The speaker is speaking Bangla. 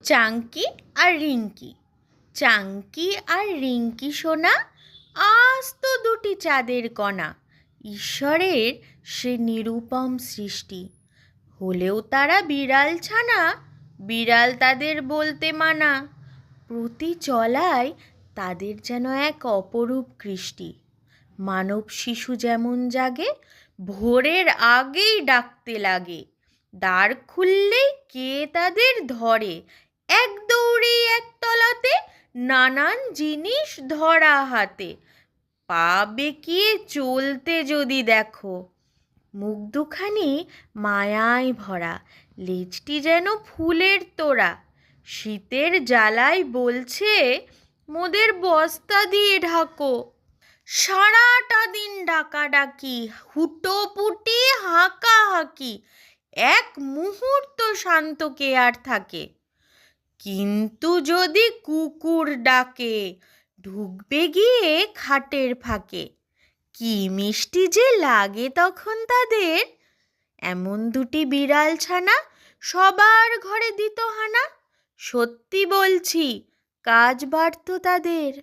চাঙ্কি আর রিঙ্কি। চাঙ্কি আর রিঙ্কি সোনা আস্ত দুটি চাঁদের কণা। ঈশ্বরের সে নিরুপম সৃষ্টি। হলেও তারা বিড়াল ছানা, বিড়াল তাদের বলতে মানা। প্রতি চলায় তাদের যেন এক অপরূপ কৃষ্টি। মানব শিশু যেমন জাগে, ভোরের আগেই ডাকতে লাগে। দ্বার খুললেই কে তাদের ধরে, এক দৌড়েই একতলাতে, নানান জিনিস ধরা হাতে। পা বেঁকিয়ে চলতে যদি দেখো, মুখ দুখানি মায়ায় ভরা, লেজটি যেন ফুলের তোড়া। শীতের জ্বালায় বলছে, মোদের বস্তা দিয়ে ঢাকো। সারাটা দিন ডাকাডাকি, হুটোপুটি, হাঁকাহাঁকি, এক মুহূর্ত শান্ত কে আর থাকে। কিন্তু যদি কুকুর ডাকে, ঢুকবে গিয়ে খাটের ফাঁকে। কি মিষ্টি যে লাগে তখন তাদের। এমন দুটি বিড়াল ছানা সবার ঘরে দিত হানা। সত্যি বলছি, কাজ বাড়ত তাদের।